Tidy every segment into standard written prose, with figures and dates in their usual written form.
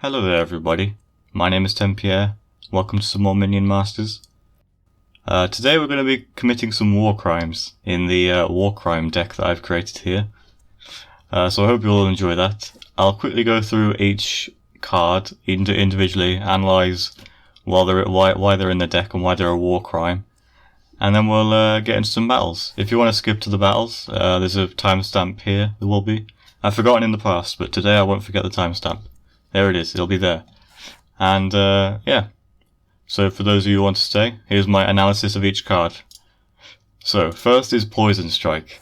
Hello there everybody, my name is Tempierre, welcome to some more Minion Masters. Today we're going to be committing some war crimes in the war crime deck that I've created here. So I hope you all enjoy that. I'll quickly go through each card individually, analyse why they're in the deck and why they're a war crime. And then we'll get into some battles. If you want to skip to the battles, there's a timestamp here, there will be. I've forgotten in the past, but today I won't forget the timestamp. There it is, it'll be there. And yeah, so for those of you who want to stay, here's my analysis of each card. So, first is Poison Strike.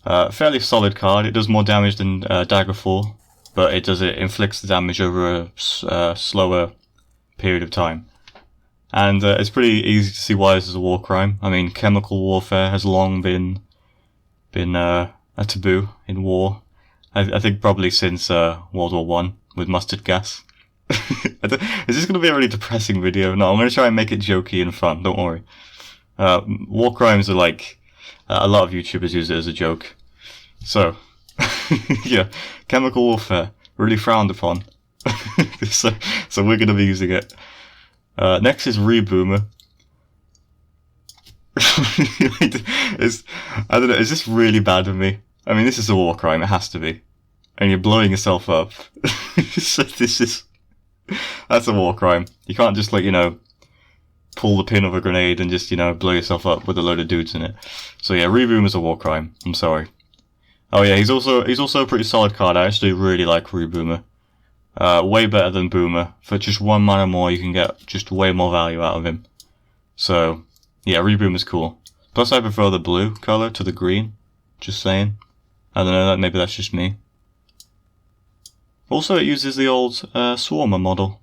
Fairly solid card, it does more damage than Daggerfall, but it inflicts the damage over a slower period of time. And it's pretty easy to see why this is a war crime. I mean, chemical warfare has long been a taboo in war. I think probably since World War One. With mustard gas. Is this going to be a really depressing video? No, I'm going to try and make it jokey and fun, don't worry. War crimes are like, a lot of YouTubers use it as a joke. So, yeah, chemical warfare, really frowned upon. so we're going to be using it. Next is Reboomer. I don't know, is this really bad of me? I mean, this is a war crime, it has to be. And you're blowing yourself up. So that's a war crime. You can't just pull the pin of a grenade and just, blow yourself up with a load of dudes in it. So yeah, Reboom is a war crime. I'm sorry. Oh yeah, he's also a pretty solid card. I actually really like Reboomer. Way better than Boomer. For just 1 mana more, you can get just way more value out of him. So, yeah, Reboomer's cool. Plus I prefer the blue color to the green. Just saying. I don't know, maybe that's just me. Also, it uses the old Swarmer model,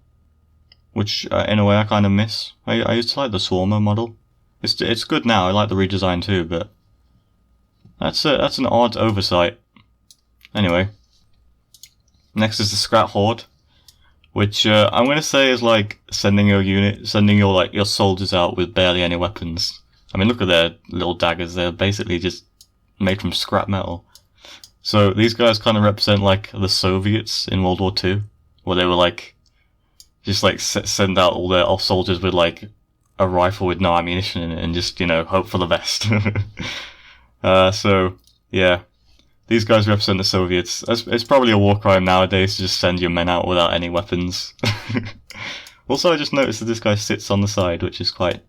which in a way I kind of miss. I used to like the Swarmer model. It's good now. I like the redesign too, but that's an odd oversight. Anyway, next is the Scrat Horde, which I'm gonna say is like sending your soldiers out with barely any weapons. I mean, look at their little daggers. They're basically just made from scrap metal. So these guys kind of represent like the Soviets in World War II, where they were send out all their soldiers with like a rifle with no ammunition in it and just, hope for the best. So yeah, these guys represent the Soviets. It's probably a war crime nowadays to just send your men out without any weapons. Also, I just noticed that this guy sits on the side, which is quite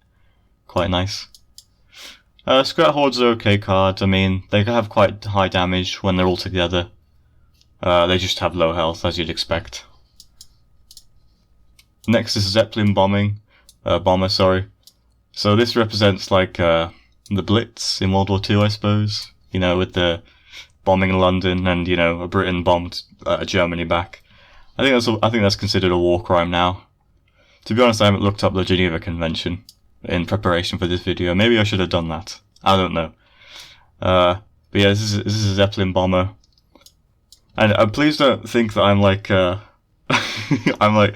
nice. Scrat Hordes are okay cards. I mean, they have quite high damage when they're all together. They just have low health, as you'd expect. Next is Zeppelin Bomber, sorry. So this represents like the Blitz in World War II, I suppose. With the bombing London and Britain bombed Germany back. I think that's considered a war crime now. To be honest, I haven't looked up the Geneva Convention in preparation for this video. Maybe I should have done that. I don't know. But yeah, this is a Zeppelin bomber. And please don't think that I'm like, I'm like,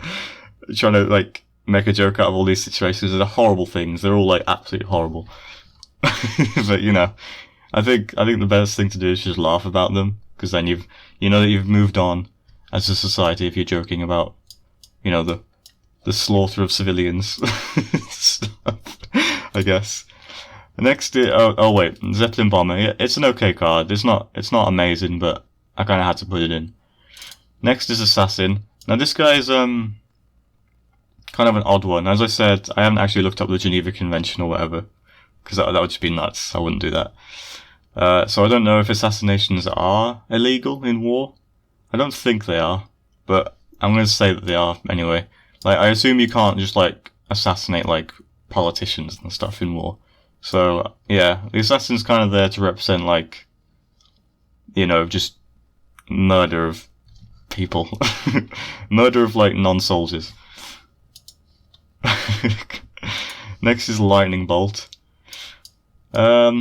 trying to like, make a joke out of all these situations. They're horrible things. They're all like, absolutely horrible. But I think the best thing to do is just laugh about them. Because then you've moved on as a society if you're joking about, the slaughter of civilians stuff, I guess. Next, oh wait, Zeppelin Bomber. Yeah, it's an okay card. It's not amazing, but I kind of had to put it in. Next is Assassin. Now this guy is kind of an odd one. As I said, I haven't actually looked up the Geneva Convention or whatever, because that would just be nuts. I wouldn't do that. So I don't know if assassinations are illegal in war. I don't think they are, but I'm going to say that they are anyway. Like, I assume you can't just, assassinate, politicians and stuff in war. So, yeah, the assassin's kind of there to represent, just murder of people. Murder of, non-soldiers. Next is Lightning Bolt. Well,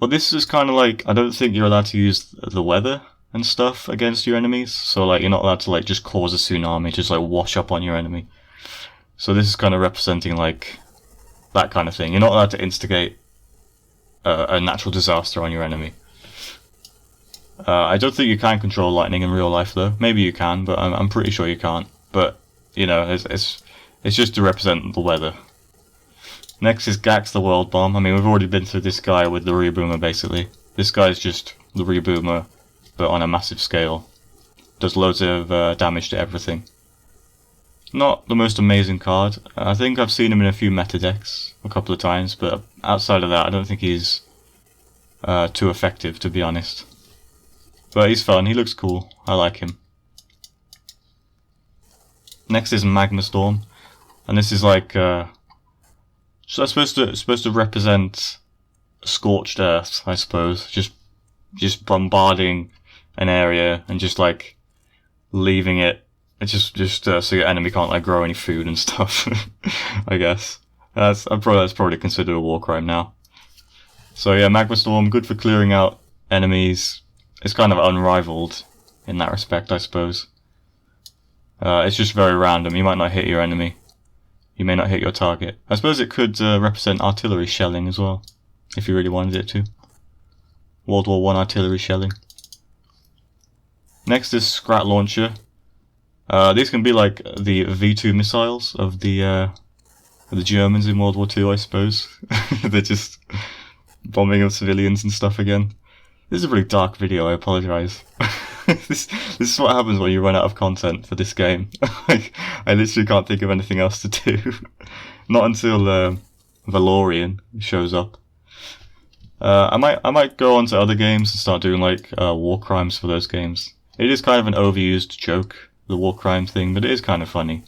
this is kind of I don't think you're allowed to use the weather and stuff against your enemies. So, you're not allowed to, just cause a tsunami, just, wash up on your enemy. So this is kind of representing, that kind of thing. You're not allowed to instigate a natural disaster on your enemy. I don't think you can control lightning in real life, though. Maybe you can, but I'm pretty sure you can't. but you know, it's just to represent the weather. Next is Gax the World Bomb. I mean, we've already been through this guy with the Reboomer, basically. This guy is just the Reboomer, but on a massive scale. Does loads of damage to everything. Not the most amazing card. I think I've seen him in a few meta decks a couple of times, but outside of that, I don't think he's too effective, to be honest. But he's fun, he looks cool, I like him. Next is Magma Storm, and this is like, so it's supposed to represent scorched earth, I suppose. Just bombarding an area and just like leaving it. It's just so your enemy can't like grow any food and stuff. I guess that's probably considered a war crime now. So yeah, Magma Storm, good for clearing out enemies. It's kind of unrivaled in that respect, I suppose. It's just very random. You might not hit your enemy. You may not hit your target. I suppose it could represent artillery shelling as well, if you really wanted it to. World War I artillery shelling. Next is Scrat Launcher. These can be like the V2 missiles of the Germans in World War II, I suppose. They're just bombing of civilians and stuff again. This is a really dark video, I apologise. This is what happens when you run out of content for this game. Like, I literally can't think of anything else to do. Not until Valorian shows up. I might go on to other games and start doing like war crimes for those games. It is kind of an overused joke, the war crime thing, but it is kind of funny.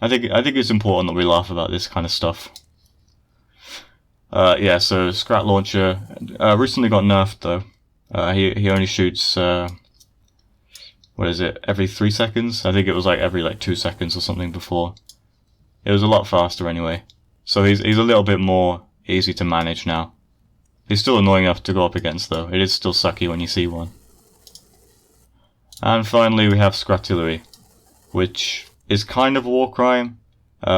I think it's important that we laugh about this kind of stuff. Yeah, so Scrat Launcher recently got nerfed though. He only shoots what is it, every 3 seconds? I think it was like every 2 seconds or something before. It was a lot faster anyway. So he's a little bit more easy to manage now. He's still annoying enough to go up against though. It is still sucky when you see one. And finally we have Scratillery, which is kind of a war crime,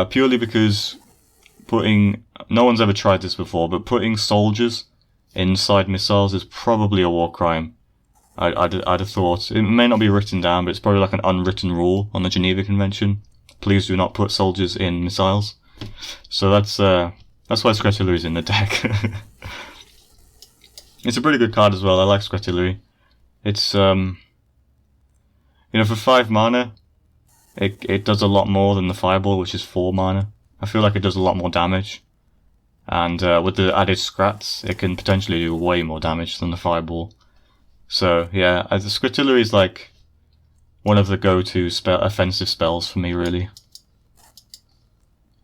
purely because no one's ever tried this before, but putting soldiers inside missiles is probably a war crime. I'd have thought. It may not be written down, but it's probably like an unwritten rule on the Geneva Convention. Please do not put soldiers in missiles. So that's why Scratillery is in the deck. It's a pretty good card as well. I like Scratillery. It's for 5 mana, it does a lot more than the Fireball, which is 4 mana. I feel like it does a lot more damage. And with the added Scrats, it can potentially do way more damage than the Fireball. So yeah, the Scratillery is like one of the go-to offensive spells for me, really.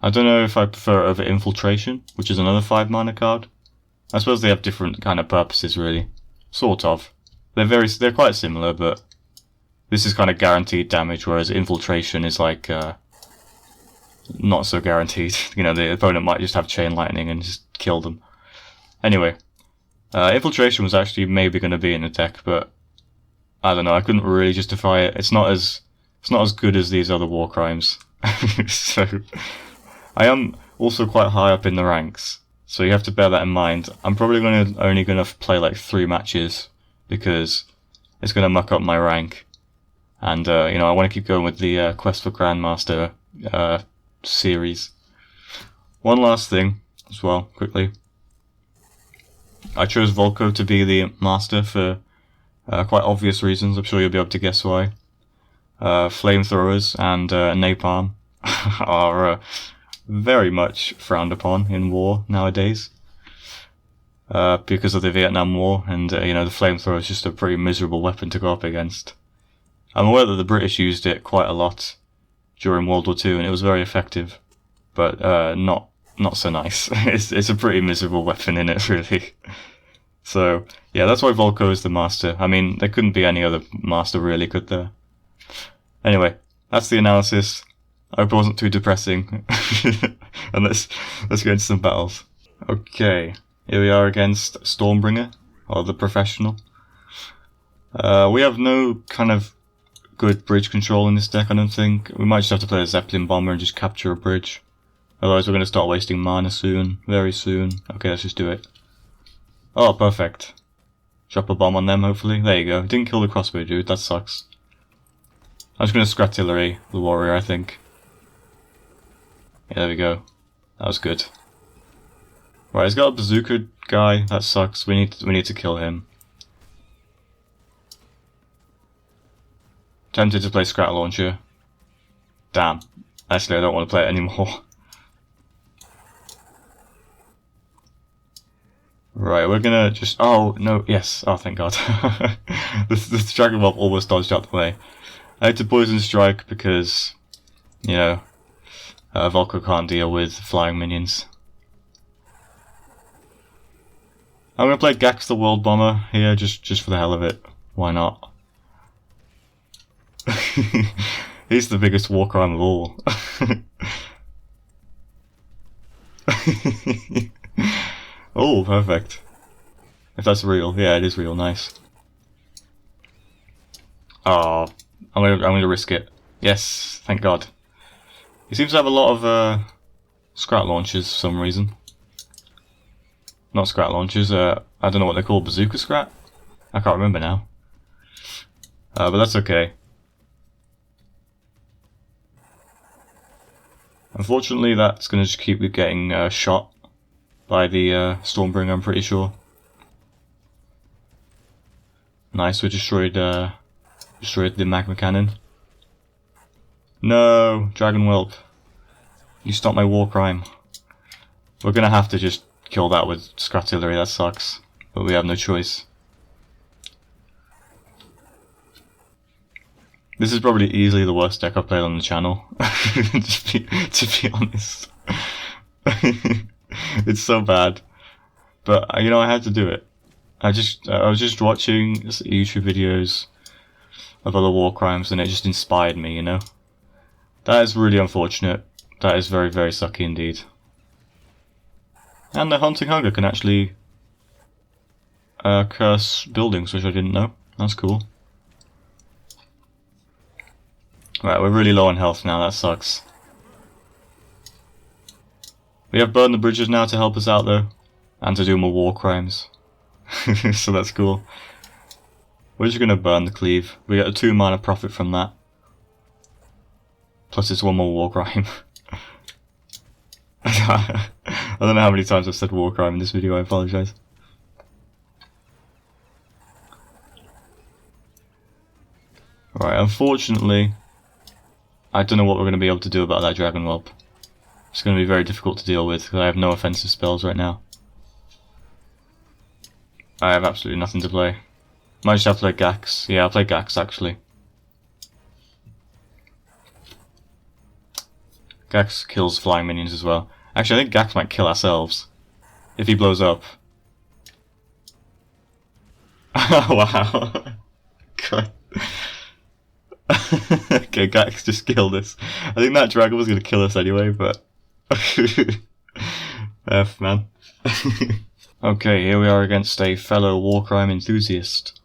I don't know if I prefer it over Infiltration, which is another 5 mana card. I suppose they have different kind of purposes, really. Sort of. They're quite similar, but this is kind of guaranteed damage, whereas Infiltration is like not so guaranteed. The opponent might just have Chain Lightning and just kill them. Anyway, Infiltration was actually maybe going to be in the deck, but I don't know. I couldn't really justify it. It's not as good as these other war crimes. So I am also quite high up in the ranks, so you have to bear that in mind. I'm probably only going to play like 3 matches because it's going to muck up my rank. And, I want to keep going with the Quest for Grandmaster series. One last thing as well, quickly. I chose Volko to be the master for quite obvious reasons. I'm sure you'll be able to guess why. Flamethrowers and napalm are very much frowned upon in war nowadays. Because of the Vietnam War, and the flamethrower is just a pretty miserable weapon to go up against. I'm aware that the British used it quite a lot during World War II, and it was very effective, but not so nice. It's a pretty miserable weapon in it, really. So yeah, that's why Volko is the master. I mean, there couldn't be any other master, really, could there? Anyway, that's the analysis. I hope it wasn't too depressing. And let's get into some battles. Okay, here we are against Stormbringer, or the Professional. We have no kind of good bridge control in this deck, I don't think. We might just have to play a Zeppelin Bomber and just capture a bridge. Otherwise we're going to start wasting mana soon, very soon. Okay, let's just do it. Oh, perfect. Drop a bomb on them, hopefully. There you go. Didn't kill the crossbow dude, that sucks. I'm just gonna Scratillery the warrior, I think. Yeah, there we go. That was good. Right, he's got a bazooka guy. That sucks. We need to kill him. Tempted to play Scrat Launcher. Damn. Actually, I don't want to play it anymore. Right, we're gonna just... Oh, no, yes. Oh, thank God. this Dragon Whelp almost dodged out the way. I had to Poison Strike because, you know, Volko can't deal with flying minions. I'm gonna play Gax the World Bomber here, just for the hell of it. Why not? He's the biggest war crime of all. Oh, perfect. If that's real, yeah, it is real. Nice. Oh, I'm gonna risk it. Yes, thank God. He seems to have a lot of Scrat launchers for some reason. Not Scrat launchers. I don't know what they're called. Bazooka Scrat? I can't remember now. But that's okay. Unfortunately, that's going to just keep getting shot by the Stormbringer, I'm pretty sure. Nice, we destroyed the magma cannon. No, Dragon Whelp. You stopped my war crime. We're going to have to just kill that with Scratillery, that sucks. But we have no choice. This is probably easily the worst deck I've played on the channel, to be honest. It's so bad. But, you know, I had to do it. I was just watching YouTube videos of other war crimes and it just inspired me, you know? That is really unfortunate. That is very, very sucky indeed. And the Hunting Hunger can actually curse buildings, which I didn't know. That's cool. Right, we're really low on health now, that sucks. We have Burn the Bridges now to help us out though, and to do more war crimes. So that's cool. We're just gonna burn the Cleave. We get a 2 mana profit from that. Plus it's 1 more war crime. I don't know how many times I've said war crime in this video, I apologise. Right, unfortunately, I don't know what we're going to be able to do about that Dragon Whelp. It's going to be very difficult to deal with because I have no offensive spells right now. I have absolutely nothing to play. Might just have to play Gax. Yeah, I'll play Gax actually. Gax kills flying minions as well. Actually, I think Gax might kill ourselves if he blows up. Oh, wow. God. Okay, Gax just killed us. I think that dragon was going to kill us anyway, but... F, man. Okay, here we are against a fellow war crime enthusiast,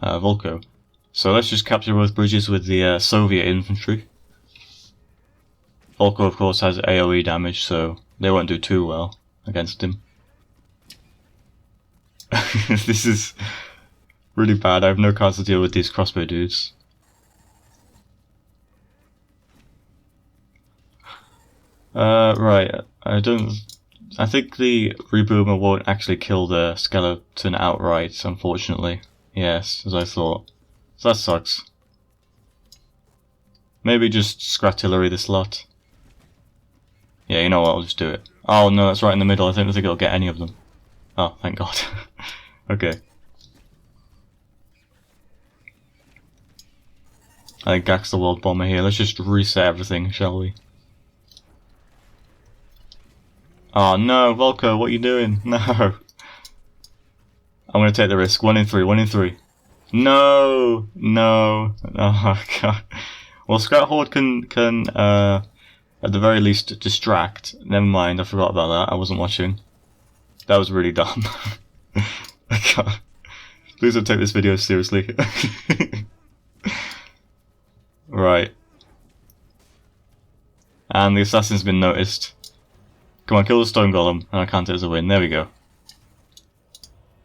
Volko. So let's just capture both bridges with the Soviet infantry. Volko, of course, has AoE damage, so they won't do too well against him. This is really bad. I have no cards to deal with these crossbow dudes. Right, I think the Reboomer won't actually kill the skeleton outright, unfortunately. Yes, as I thought. So that sucks. Maybe just Scratillery this lot. Yeah, you know what, I'll just do it. Oh no, that's right in the middle. I don't think it'll get any of them. Oh, thank God. Okay. I think Gax the World Bomber here. Let's just reset everything, shall we? Oh no, Volko, what are you doing? No. I'm gonna take the risk. 1 in 3, 1 in 3. No! No. Oh God. Well, Scrat Horde can at the very least distract. Never mind, I forgot about that. I wasn't watching. That was really dumb. Please don't take this video seriously. Right. And the assassin's been noticed. Come on, kill the stone golem, and I count it as a win. There we go.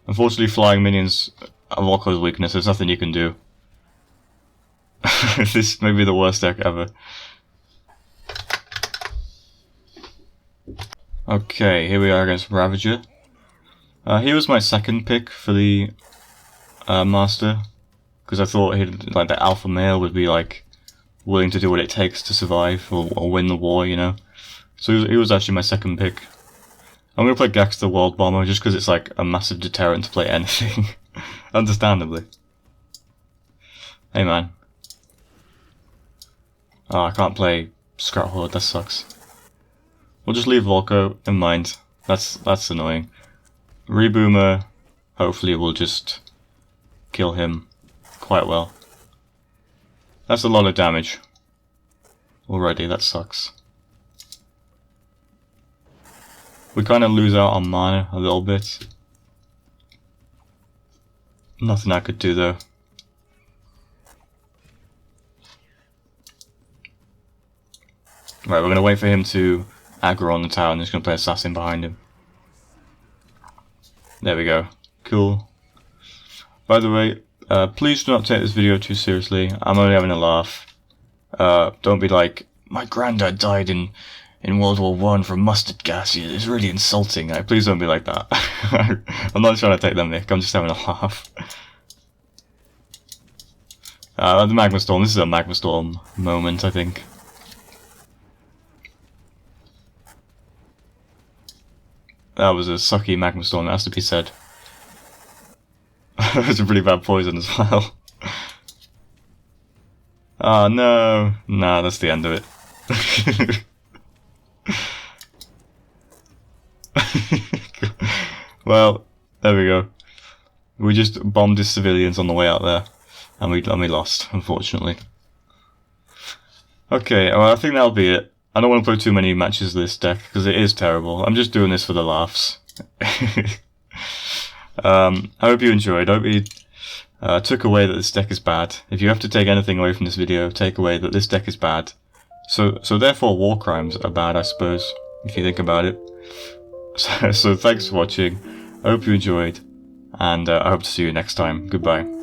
Unfortunately, flying minions are Volko's weakness. There's nothing you can do. This may be the worst deck ever. Okay, here we are against Ravager. He was my second pick for the Master, because I thought he'd, like, the alpha male would be like willing to do what it takes to survive or win the war, you know. So he was actually my second pick. I'm gonna play Gex the World Bomber just because it's like a massive deterrent to play anything, understandably. Hey man. Oh, I can't play Scrap Horde, that sucks. We'll just leave Volko in mind. That's annoying. Reboomer, hopefully will just kill him quite well. That's a lot of damage already, that sucks. We kind of lose out on mana a little bit. Nothing I could do though. Right, we're gonna wait for him to aggro on the tower and just gonna play Assassin behind him. There we go. Cool. By the way, please do not take this video too seriously. I'm only having a laugh. Don't be like, my granddad died in World War I from mustard gas. It's really insulting. Please don't be like that. I'm not trying to take them, Nick. I'm just having a laugh. The Magma Storm. This is a Magma Storm moment, I think. That was a sucky Magma Storm, that has to be said. It was a pretty bad poison as well. Oh no. Nah, that's the end of it. Well, there we go. We just bombed his civilians on the way out there. And we lost, unfortunately. Okay, well I think that'll be it. I don't want to play too many matches of this deck, because it is terrible. I'm just doing this for the laughs. I hope you enjoyed. I hope you took away that this deck is bad. If you have to take anything away from this video, take away that this deck is bad. So therefore war crimes are bad, I suppose, if you think about it. So thanks for watching. I hope you enjoyed, and I hope to see you next time. Goodbye.